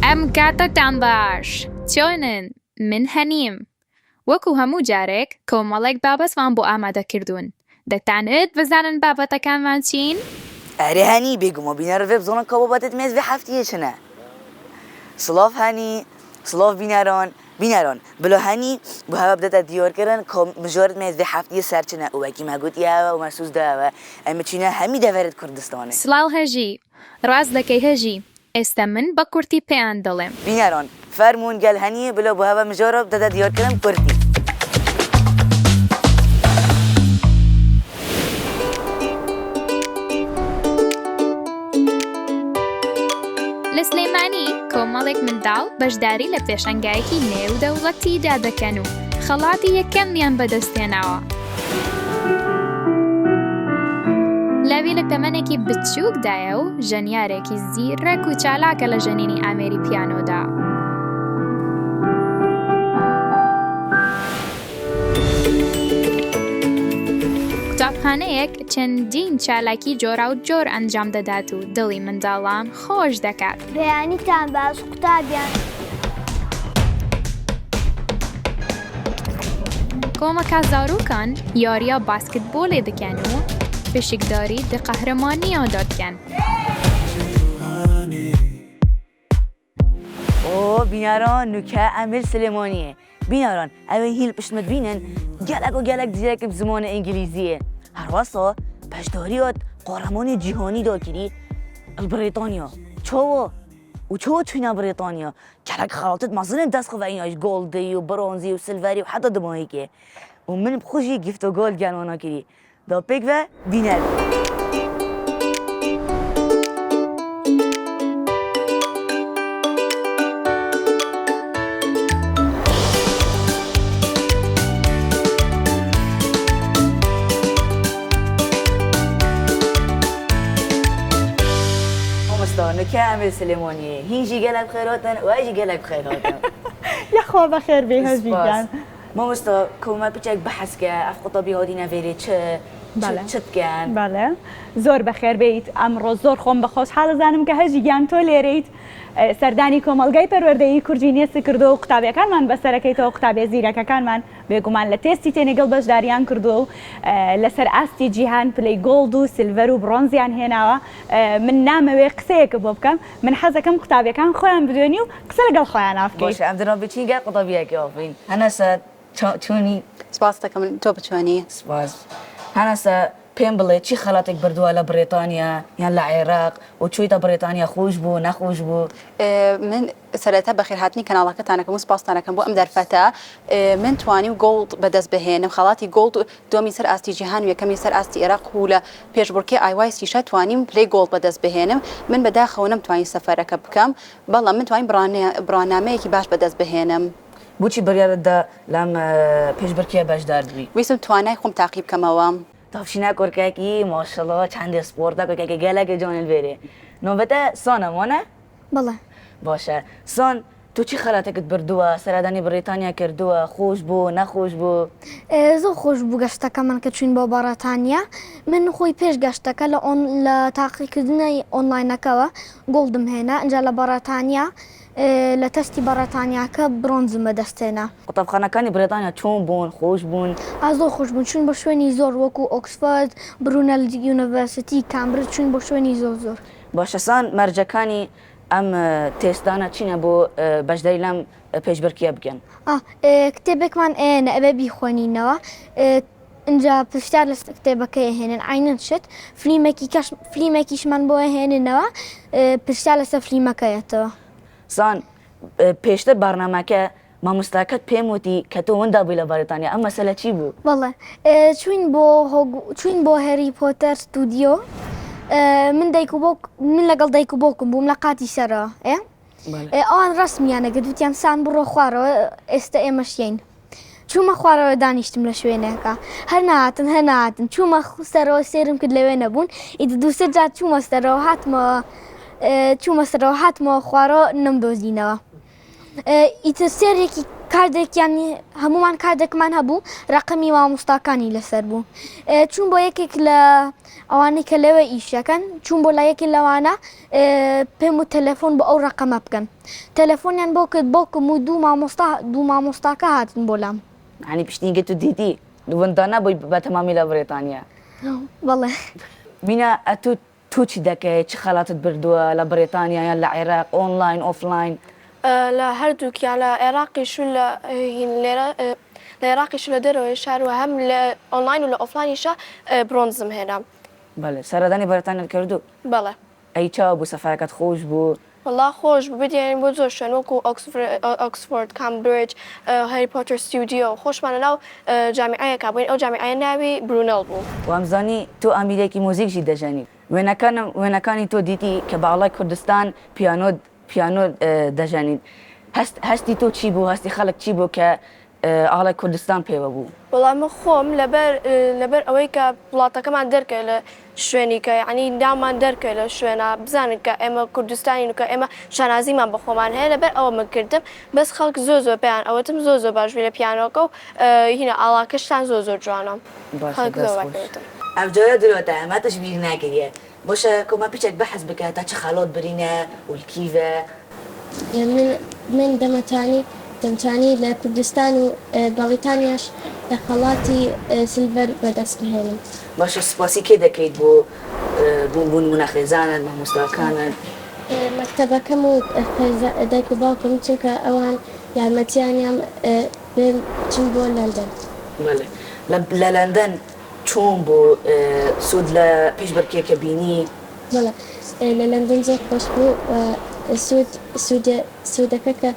ئەم کاتتان باش چۆنن من هەنیم وەکو هەموو جارێک کۆمەڵێک بابەتمان بۆ ئامادەکردوون دەتانت بزانن بابەتەکانمان چین؟ ئەرێ هەنی بێگومە بینەرێ بزۆنە کە بابەتت مێز بێ هەفتیەشنە سڵاف هەنی سڵاف بینەران بلو هەنی بۆ هەوە بدەتە دیۆرکردن کە مژۆرت مێز بێ هەفتیە سەرچنە وەکی مەگوتیاوە و مەسوس داوە ئەمە چینە هەمی دەڤێرت کوردستانێ سڵاو هەژی ڕاست دەکەی هەژی ئێستا من بە کورتی پێیان دەڵێم بینەران فەرمونون گەل هەنیە بلو بۆ هەوە مژۆرە بدەتە دیۆرکردن کورتی لە سلێمانی کۆمەڵێک منداڵ بەشداری لە پێشەنگایەکی نێودەوڵەتیدا دەکەن و خەڵاتی یەکەمیان بەدەستێناوە. لەوێ لە تەمەنێکی بچووکدایە و ژەنیارێکی زیرەک و چالاکە لە ژەنینی ئامێری پیانۆدا. قوتابخانەیەک چەندین چالاکی جۆرا و جۆر ئەنجام دەدات و دڵی منداڵان خۆش دەکات. بەیانیتان باش قوتابیان. کۆمەکە زاروکان یاریە باسکتبۆڵێ دەکەن و پشکداری دە قەهرەمانیە دەکەن. بینەران نوکە ئەمیر سلێمانیە. بینەران ئەوێ هیل پشتمت بینن گەلک و گەلک دیارێکی زمانە ئینگلیزیە. هەروەسا بەشداریات قەهرەمانی جیهانی داگیری بریتانیا. چاوە و چاوە چوینە بریتانیا گەلک خەڵاتت مەزنن دەستخەوە ئیناش گۆڵدی و برۆنزی و سلڤەری و حتا دماهیکێ و من بخۆشی گیفت و گۆڵ گەلوانا کردی. دا پێک بە بینەر. نوکە ئەمیر سلێمانیە هینجی گەلک بخێراتن و ئەژی گەلک بخێراتن. یەخوا بەخێر بێ هەژیگان. مامۆستا کۆمە بچێک بەحەسکە ئەف قوتابی هاتی نەڤێرێ چت بکەن. بەڵێ زۆر بەخێر بێیت ئەمڕۆ زۆر خۆم بەخۆش حاڵەزانم کە هەژیگیان تۆ لێرەیت سەردانی کۆمەڵگەی پەروەردەیی کورجی نێسی کردو و قوتابیەکانمان بەسەرەکەیتەوە قوتابێ زیرەکەکانمان بێگومان لە تێستی تێنێگەڵ بەشداریان کردو و لەسەر ئاستی جیهان پلەی گۆڵد و سیلڤەر و برۆنزیان هێناوە. من نامەوێ قسەیەکە بۆ بکەم من حەزەکەم قوتابیەکان خۆیان بدوێنی و قسە لەگەڵ خۆیان نافکەیت. باشە ئەم دەرا بچین گەر قوتابیەکە بین هەنەسە چۆنی سپاس دەکەم تۆ بتوانێ. سپاس هەنەسە پێم بڵێ چی خەڵاتێک بردووە لە بریتانیا یان لە عێراق و چوویتە بریتانیا خۆش بوو نەخۆش بوو. من سەرەتا بەخێرهاتنی کەناڵەکەتانەکەم و سپاستانەکەم بۆ ئەم دەرفەتە من توانی و گۆڵد بەدەست بهێنم خەڵاتی گۆڵد دومی سەر ئاستی جیهان و یەکەمی سەر ئاستی عێراق و لە پێشبڕکێ ئایوایسیشە توانیم پلەی گۆڵد بەدەست بهێنم من بەداخەوە نەمتوانی سەفەرەکە بکەم بەڵام من توانین بڕانامەیەکی باش بەدەست بهێنم. بۆچی بڕیارتدا لەم پێشبڕکێ بەشدار بووی؟ ویستم توانای خۆم تاقیب بکەمەوە. تافشینا کۆرکێکی ماشەڵڵا چەندێ سپۆرتە کۆکێکە گەلەکە جوانل بێرێ. نۆبەتە سۆنەمانە؟ بەڵێ. باشە سۆن تۆ چی خەڵاتێکت بردووە سەردانی بریتانیا کردووە خۆش بوو نەخۆش بوو؟ زۆر خۆش بوو گەشتەکە من کە چوین بۆ بەڕاتانیا من خۆی پێش گەشتەکە لە تاقیکردنەوەی ئۆنلاینەکەەوە گۆڵدم هێنا ئەنجا لە بەڕاتانیا لە تەستی بەڕاتانیاکە برۆنزم بەدەستێنا. قوتابخانەکانی بریتانیا چۆن بوون خۆش بوون؟ زۆر خۆش بوون چون بە شوێنی زۆر وەکو ئۆکسفۆرد برونەل یونیڤەرسیتی کامبرج چون بۆ شوێنی زۆر. باشە سان مەرجەکانی ئەم تێستانە چینە بۆ بەشداری لەم پێشبڕکێ بگەن؟ کتێبێکمان ئێنە ئەبێ بیخۆنینەوە اینجا پرسیار لە کتێبەکە هێنن عینەن شت فلیمێکیشمان بۆ هێننەوە پرسیار لەسەر فلیمەکەیەتەوە. سان پێشتر بارنامەکە مامۆستاکەت پێم وتی کە تۆ وندا بووی لە بەریتانیا ئەم مەسەلە چی بوو؟ بەڵێ چوین بۆ هەری پۆتەر ستودیۆ من لەگەڵ دایک و بۆکم بووم لە قاتی سەرەوە ئەوان ڕستمیانەگە دوتیان سان بڕۆ خوارەوە ئێستا ئێمەشین چوومە خوارەوە دانیشتم لە شوێنەکە هەر نهاتن چوومە سەرەوە سێرم کرد لەوێ نەبوون ئیتر دووسێ جات چوومە سەرەوە هاتمەوە خوارەوە نەمدۆزینەوە ئیتر سێرێکی کاردێکیان هەمومان کاردێکمان هەبوو ڕقمی مامۆستاکانی لەسەر بوو چوون بۆ یەکێک لە ئەوانەی کە لەوێ ئیشەکەن چوون بۆ لایەکی لەوانە پێم و تەلەفۆن بۆ ئەو ڕقەمە بکەن تەلەفۆنیان بۆ کرد بۆکم و دوو مامۆستاکە هاتن بۆ لام عنی پشتینگە تو دیتی دووەندانە بۆی بە تەمامی لە بریتانیا بەڵێ مینە تو چی دەکەی چی خەڵاتت بردووە لە بریتانیا یان لە عێراق ئۆنلاین ئۆفلاین لە هەردووکیان لە عێراقیش و لە لێرە لە عێراقیش لە دەرەوەی شاروە هەم لە ئۆنلاین و لە ئۆفلاینیشە برۆنزم هێنا بەڵێ سەردانی بەریتانیات کردو بەڵێ ئەی چاو بوو سەفایەکەت خۆش بوو وڵا خۆش بدێن بۆ زۆر شوێن وەکو ئۆکسفۆرد کامبرج هەری پۆتەر ستودیۆ خۆشمانە ناو جامیعەیەکە بووین ئەو جامیعە ناوی برونەڵ بوو وامزانی تۆ ئامیرێکی مۆزیکشی دەژەنی وێنەکانی تۆ دیتی کە باڵای کوردستان پیانۆ دەژەنین هەستی تۆ چی بوو هەستی خەڵک چی بوو کە ئاڵای کوردستان پێوە بوو وەڵامە خۆم لەبەر ئەوەی کە وڵاتەکەمان دەرکە لە شوێنی کە ینی دامان دەرکە لە شوێنە بزانن کە ئێمە کوردستانی وکە ئێمە شانازیمان بە خۆمان هەیە لەبەر ئەوە من کردم بەس خەڵک زۆر پێیان ئەوەتم زۆر باشوی لە پیانۆکە و هینە ئاڵاکەشتان زۆر جوانم ئەوجارە درۆتە ئەماتەش بیر ناگریە بۆشە کۆمە پیچێک بەحەز بکە تا چه خەڵۆت برینە ولکیڤە من دەمتانی لە کوردستان و بەڵیتانیاش لە خەڵاتی سیلڤەر بەدەست بهێنم باشە سپاسی کێ دەکەیت بۆ بوون منەخێزانت مامۆستاکانت مەکتەبەکەم و دایک و باوکم چونکە ئەوان یارمەتیانیان چون بۆ لەندەن لە لەندەن چۆن بۆ سوود لە پێشبەرکێکە بینی بەڵێ لە لەندەن زۆر خۆش بوو سوودەکە کە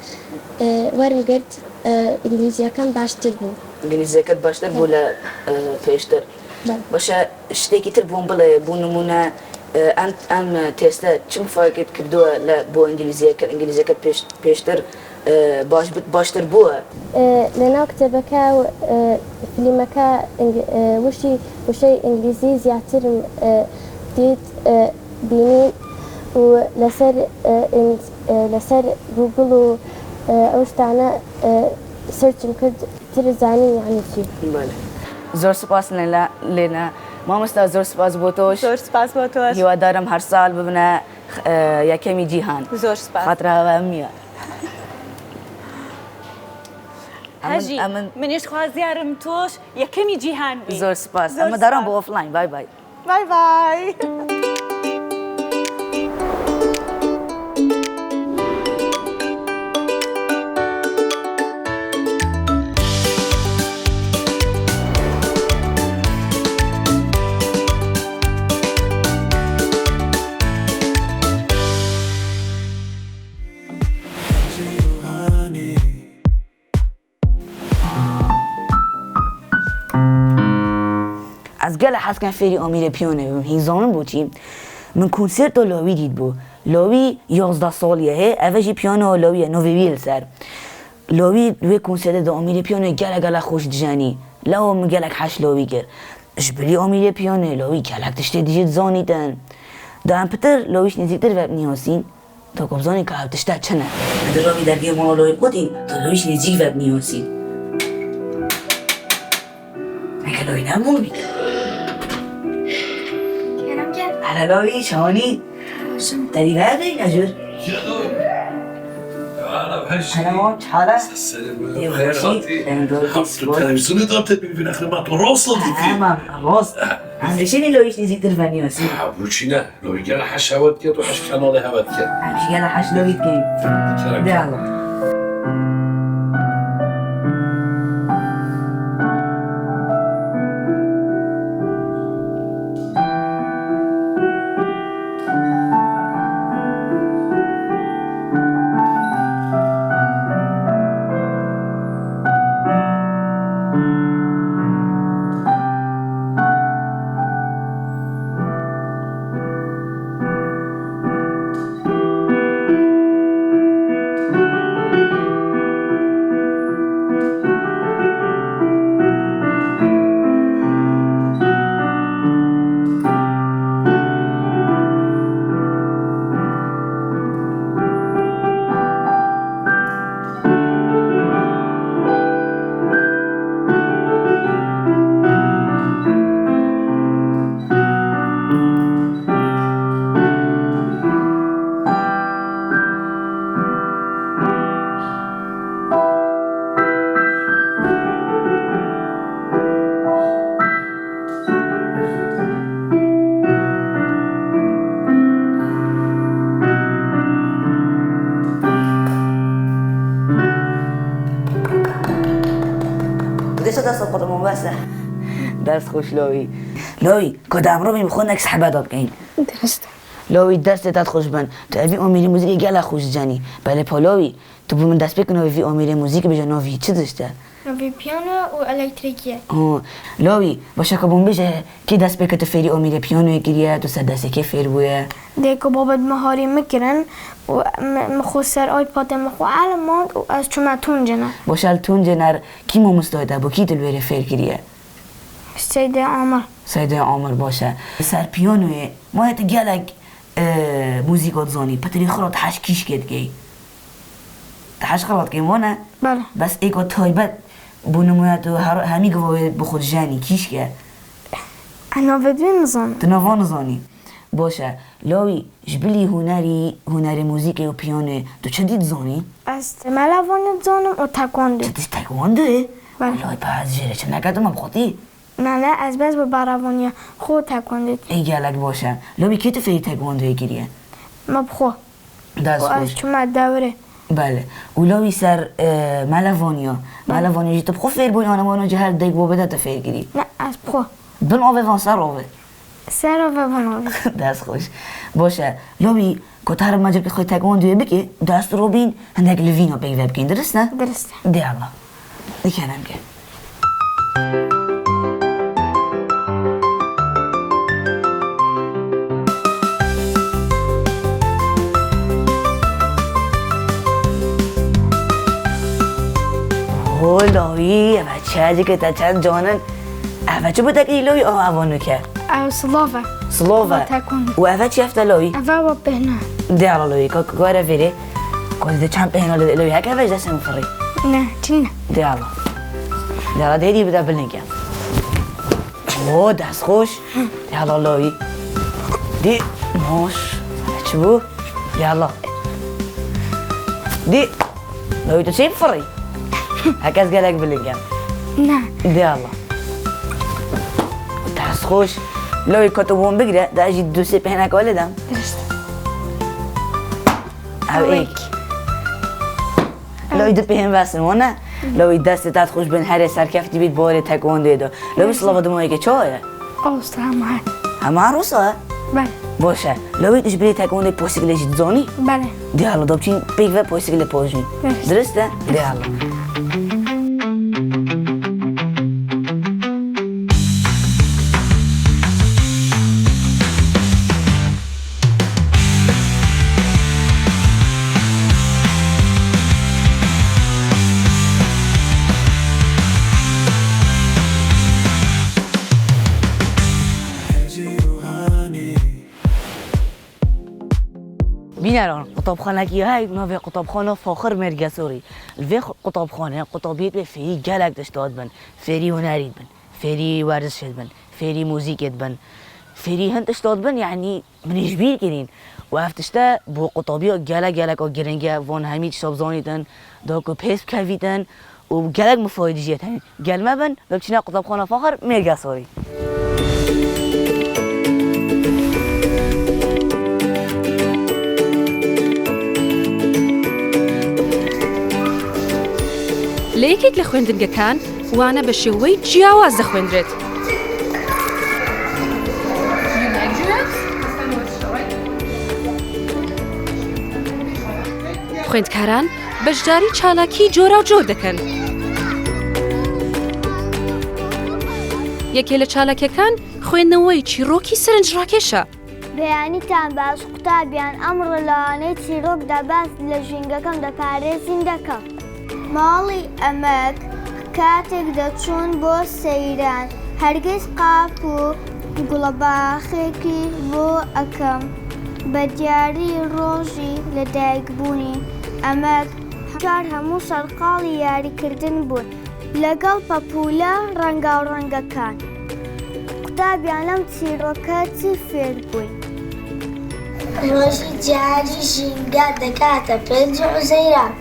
وەرمگرت ئینگلیزیەکان باشتر بوو ئینگلیزیەکەت باشتر بوو لە پێشتر باشە شتێکی تر بۆم بڵێ بوو نمونە ئەم تێستە چم فاکت کردووە لە بۆ ئینگلیزیەکەت پێشتر باشتر بووە لەناو کتێبەکە و فیلمەکە وشەی ئینگلیزی زیاترم دیت بینی و لەسەر گوگڵ و ئەو شتانە سرچم کرد تر زانی یانی چی زۆر سپاس لێنە مامۆستا زۆر سپاس بۆ تۆش زۆر سپاس بۆ تۆش هیوادارم هەر ساڵ ببنە یەکەمی جیهان زۆر سپاس خاتراوە میە هەژی منیش خوازیارم تۆش یەکەمی جیهان بی زۆر سپاس ئەمە دەڕۆم بۆ ئۆفلاین بای بای بای بای از گەلە حەزکەم فێری ئۆمیرە پیۆنە بم هیزانم بۆچی من کونسێرتۆ لۆوی دیت بوو لۆوی 11 ساڵیە هەیە ئەڤەژی پیۆنەوە لۆویە نۆڤێویل سەر لۆوی دوێ کونسێرتە ئۆمیرە پیۆنە گەلە خۆش دژانی لەوە من گەلێک حەش لۆوی کرد ژبلی ئۆمیرە پیۆنە لۆوی گەلێک تشتێ دیژێت زانیتەن دایان پتر لۆویش نزیکتر وەبنیۆسین تۆ کۆبزانی کە هەوتشتا چنە دەڕۆمی دەرگێ ماڵە لۆوی قوتی تۆ لۆویش نزیک وەبنیۆسین ئەگە لۆوی نەبووی على لوري شوني تري هذه أجر أنا موت حالة التلفزيون ضربت في الآخر ما تروصل تمام الروس عندي شيء لو يشتي زيت الفاني بس وشينا لو يجي حش هوت كده وحش كان ولا هوت كده مش قال حش لو يتكين يلا تمام بسه درس خوش لوی کدام رو میخونک صحبت داد کن درست لوی دست تات خوش بن تو اوی امیر موزیک گلا خوش جانی بله پالوی تو بو من دست بکن اوی امیر موزیک بجنوی چی داشته في بيانو وإلكتريكية لوی باشه که بون بشه کی دست بکت فری امیر پیانو گریه تو سر دست کی فر بویه ديكو بابا مهاري مكرن ومخو سر آيباد مخو علمات وأز شما تونجنا باشه تون جنر کی مو مستعده با کی دلوری فر گریه السيدة عمر سیده عامر باشه سر پیانوی ما هت گلگ موزیکات زانی پتری خرات حش کیش کد گی تحش خرات کی مونه بله بس ایکو تایبت بونمویت و همی گواهی بخود جانی کیش که أنا بدون نظام تنوان زانی باشه لاوی جبلی هنری موزیک و پیانو تو چه دید زانی؟ أز ملافون زانم وتايكوندو چه دیش تایکواندوه؟ بله. لای پس جره چه نکردم هم خودی؟ نه از بس ببراونيا خو تايكوندو ای گلک باشه لاوی که تو فری تایکواندوه گیریه؟ ما بخو دست وأز خوش شما دوره بله و لاوی سر ملوانیا جی تو بخو فیر بوی آنمانو جه هر دیگ بوبه تا فیر گیری نه از بخو بن آوه وان سر آوه سر و بناوی دست خوش باشه لاوی کتر مجب که خواهی تایکواندوه بکی دست رو بین هندک لوینا پیوه بکن درست نه؟ درسته دی الله دیکنم که لاوی بچه هجی که تا چند جانن بچه بوده که لاوی آوانو که أو سلافا سلوفا تايكوندو و چی افته لاوی؟ أفا بهنا دی الله لاوی که کاره فیره که چند پهنا لاوی هکه وجه دست مفری نه جنة دی الله دیدی بده بلنگم او دست خوش دی الله لاوی دی ماش چه بو؟ دی الله دی لاوی تو چی مفری؟ هکه از گلک بلنگم نه دی الله دست خوش لاوی کتو بون بگیره در اجی دو سه پهنک آله دم درسته او ایک لاوی دو پهن بسن وانه لاوی دست تات خوش بین هر سرکفتی بید باره تکوانده دا لاوی صلاف دمایی که چایه أو سلام عليكم همه عروسه بله باشه لاوی توش بری تکوانده پوسیکله جید زانی بله دی الله دابچین پیک و پوسیکله پوزین درسته؟ دی الله بینران قطابخانه کی های نوی قطابخانه فاخر مرگسوری الوی قطابخانه قطابیت به فری گلک داشتاد بن فری هنرید بن فری ورزش بن فری موزیکت بن فری هند داشتاد بن یعنی منش بیر کرین و افتشته بو قطابی گلک و گرنگه وان همین شابزانیدن داکو پیس کویدن و گلک مفایدی جیت همین گلمه بن دکتر قطابخانه فاخر مرگسوری لە یەکێک لە خوێندنگەکان وانە بە شێوەی جیاواز دەخوێندرێت. خوێندکاران بەشداری چالاکی جۆرا و جۆر دەکەن. یەکێ لە چالاکیەکان خوێندنەوەی چیرۆکی سەرنجڕاکێشە. بەیانیتان باش قوتابیان ئەمڕۆ لەوانەیە چیرۆکدا باس لە ژینگەکەم دەپارێزین دەکەم. ماڵی ئەمەک کاتێک دەچوون بۆ سەیران هەرگیز قاپ و گوڵەباخێکی بۆ ئەکەم بە دیاری ڕۆژی لەدایکبوونی ئەمەک جار هەموو سەرقاڵی یاریکردن بوون لەگەڵ پەپولە ڕەنگاوڕەنگەکان قوتابیان لەم چیرۆکە چی فێر بووین ڕۆژی جاری ژینگە دەکاتە پێنج عوزەیران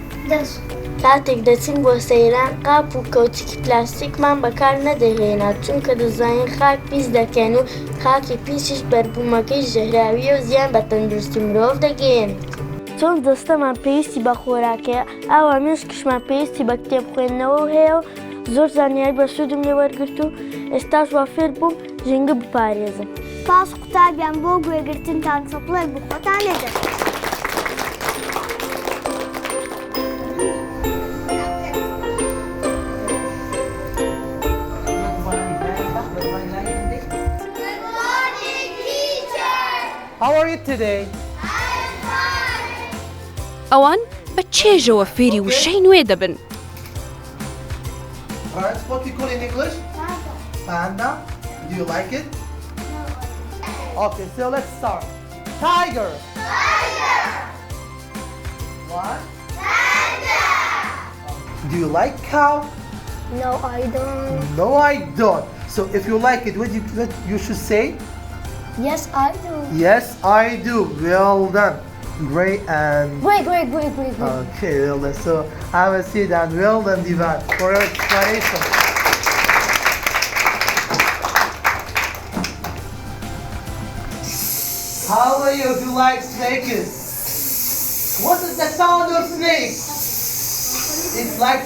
کاتێک دەچین بۆ سەیران قاپ و کەوچکی پلاستیکمان بەکار نەدەهێنا چونکە دەزانین خاک پیس دەکەن و خاکی پیسیش بەربوومەکەی ژەهراویە و زیان بە تەندروستی مرۆڤ دەگەێنێت. چۆن دەستەمان پێویستی بە خۆراکەیە ئەوە مێشکشمان پێویستی بە کتێب خوێندنەوە هەیە و زۆر زانیاری بە سوودم لێ وەرگرت و ئێستاش وا فێر بووم ژینگە بپارێزم. پاس قوتابیان بۆ گوێگرتنتان چەپڵێک بخۆتان لێدە. How are you today? ئەوان بە چێژەوە فێری وشەی نوێ دەبن. Alright, what do you call it in English? Panda. Do you like it? Okay, so let's start. Tiger. What? Do you like cow? No, I don't. No, I don't. So if you like it, what you should say? Yes, I do. Yes, I do. Well done. Great and... Great. Okay, well done. So have a seat and well done, Divan, for your explanation. How many of you like snakes? What is the sound of snakes? It's like...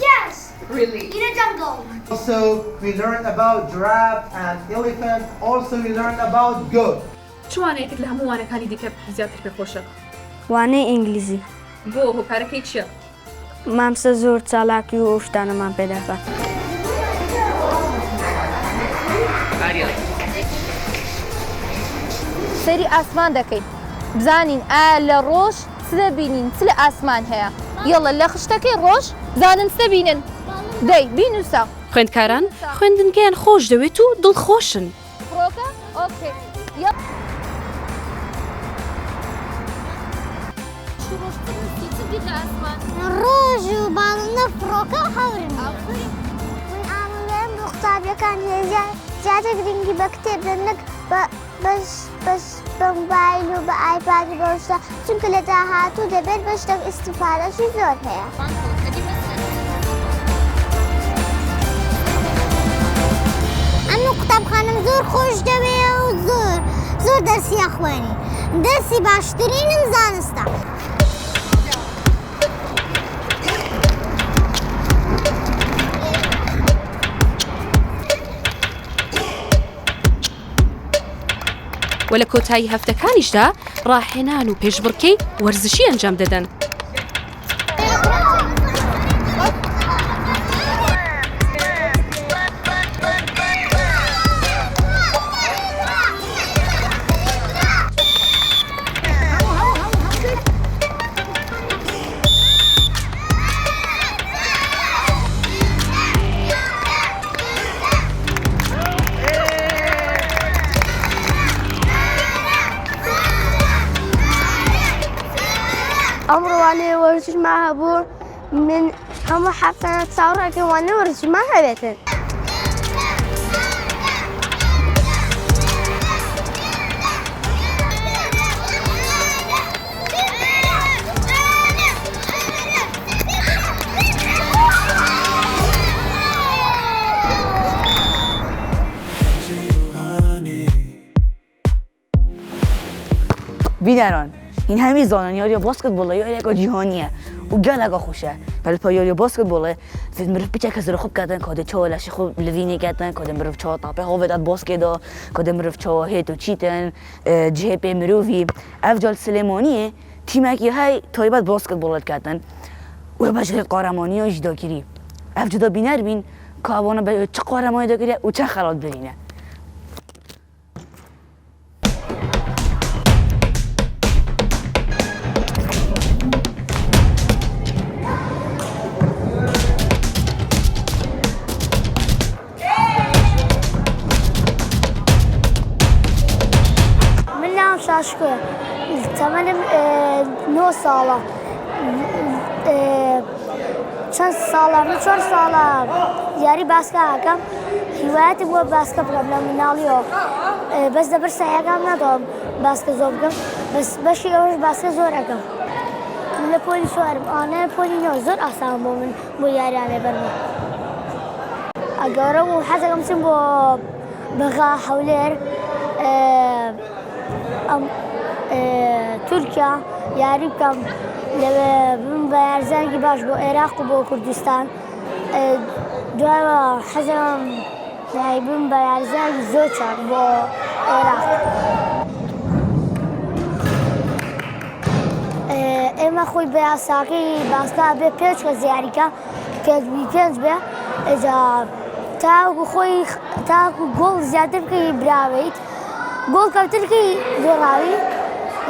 Yes. Really? In a jungle. Also, we learn about giraffe and elephant. Also, we learn about goat. چوانێکت لە هەموو وانەکانی دیکە زیاتر پێخۆشە؟ وانەی ئینگلیزی. بۆ هۆکارەکەی چییە؟ مامسە زۆر چالاکی و ئەو شتانەمان پێدەکات. سەری ئاسمان دەکەین. بزانین ئایا لە ڕۆژ چ دەبینین چ لە ئاسمان هەیە؟ یەڵە لە خشتەکەی ڕۆژ زانن چ دەبینن؟ دەی بینوسە. خوێندکاران خوێندنگەیان خۆش دەوێت و دڵخۆشن. فڕۆکە؟ ئۆکێ. ڕۆژ و باڵنە فڕۆکە هەورن. من ئامادەم بۆ قوتابیەکان زیاتر گرنگی بە کتێب نەک بە موبایل و بە ئایپاد و بەشتا چونکە لە داهاتوو دەبێت بە شتێک ئیستیفادەشی زۆر هەیە. ئەم قوتابخانەم زۆر خۆش دەوێ و زۆر دەرسی ئەخوێنی. دەرسی باشترینم زانستە. و لە کۆتایی هەفتەکانیشدا ڕاهێنان و پێشبڕکەی وەرزشی ئەنجام دەدەن. ئەمڕۆوانێ وەرزشمان هەبوو من هەموو حەفتانە چاوەڕێکەوانە وەرزشمان هەبێتن. بینەران این هەمی زانن یاریە باسکتبۆڵە یاریەکە جیهانیە و گەلەکە خۆشە بەلپا یاریە باسکتبۆڵە مرۆڤ پیچە کە زرە خوب کردن کادە چاوە لەشی خوب لڤینی کردن کادە مرۆڤ چاوە تاپێ هاوێدات باسکێدا کادە مرۆڤ چاوە هێت و چیتن جهێ پێ مرۆڤی ئەفجال سلێمانیە تیمێکی هەی تایبەت باسکتبۆڵت کردن و بەجێت قارەمانی و ژداگیری ئەف جدا بینەر بین کە ئەوانە چه قارەمانی دەگرێ و چه خەڵات برینە. شاشکۆ تەمەنم 9 ساڵە چەند ساڵە من 4 ساڵە یاری باسکە ئەەکەم هیوایەتی بووە باسکە بکەم لە مناڵیەوە بەس دەبەر سەیەکان ناتەوە باسکە زۆر بکەم بەس بەشی ئەوەش باسکە زۆر ئەەکەم من لە پۆلی سوارم ئانە پۆلینەوە زۆر ئاسان بۆ من بۆ یاریانێ بەرمە ئەگەڕم و حەزەکەم چم بۆ بەغا هەولێر تورکیا یاری بکەم بم بە یارزانێکی باش بۆ عێراق و بۆ کوردستان دوای حەزم بم بە یاریزانی زۆر چاک بۆ عێراق. ئێمە خۆی بە یاساکەی باسکا بێ پێچ کە زیاریکە پێنج بێ ئێجا تاکو خۆی تاکو گۆڵ زیاتر بکەی براویت گۆڵ کەوترکەی زۆڕاوی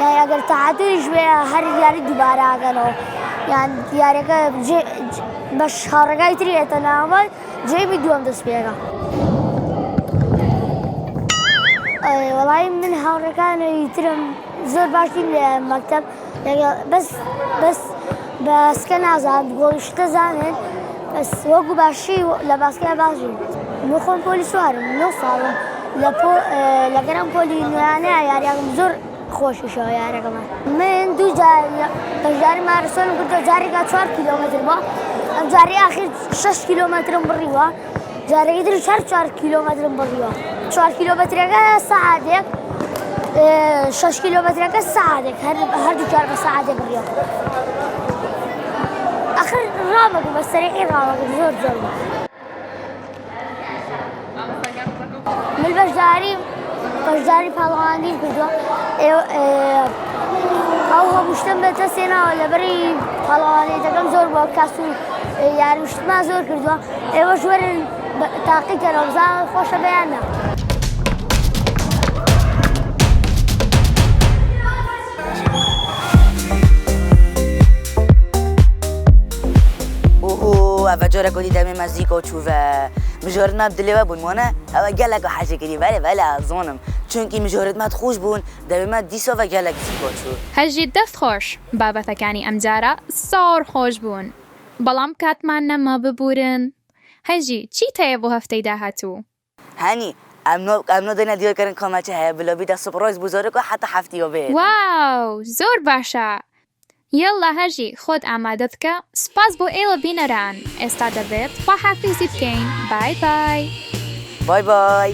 یان ئەگەر تەعادلیش بێ هەر یاری دووبارە ئاگەنەوە یان یاریەکە بە هاوڕێگای تری ئێتە ناوە جێبی دووەم دەست پێەکە. وەڵی من هاوڕێکانی ترم زۆر باشین لە مەکتەب بەس بەسکە نازان گۆڵیشتە زانێن بەس وەکو باشی لە باسکە باشین. من خۆم پۆلی سوارم 9 ساڵم لە گەرم پۆلی نوێیانەیە یاریاکەم زۆر خۆشیشەوە یارەکەمان. من دوو جاری مارسۆنم کردەوە جارێکا 4 کیلۆمەتر بووە ئەم جاری ئاخیر 6 کیلۆمەترم بڕیوە جارێکی تر 4 کیلۆمەترم بڕیوە 4 کیلۆمەترەکە سەعاتێک 6 کیلۆمەترەکە سەعاتێک هەردوو چوار بە سەعاتێک بڕیوە. ئاخر ڕابەکە بە سەرەکی ڕابەکە زۆر بوو. من بەشداری پاڵەوانی کردووە ئەو هەمووشتم بێتە سێناوە لەبەری پاڵەوانێتەکەم زۆر بووە کاس و یاریشتمان زۆر کردووە ئێوە ژوەرن تاقیکەرەوە بزانن خۆشە بەیانە. ئەوە جۆرەکە دیدەمێ مەزیکە و چووە مژۆرتمە بدلێوە بوون وانە ئەوە گەلێکە حەجێکردی بەلە زۆنم چونکی مژۆرتمەت خۆش بوون دەبێمە دیسۆڤە گەلێک زیکۆ چوو. هەژی دەست خۆش بابەتەکانی ئەمجارە زۆر خۆش بوون بەڵام کاتمان نەما ببورن. هەژی چی تەیە بۆ هەفتەی داهاتوو؟ هەنی ئەمنۆ دەنە دیۆکردن کۆمەچە هەیە بلۆبیدە سوپڕۆیز بوو زۆرەکە حتا هەفتیەوە بێت. واو زۆر باشە. یەڵا هەژی خۆت ئامادە بکە سپاس بۆ ئێوە بینەران ئێستا دەبێت خواحافیزی بکەین. بای بای. بای بای.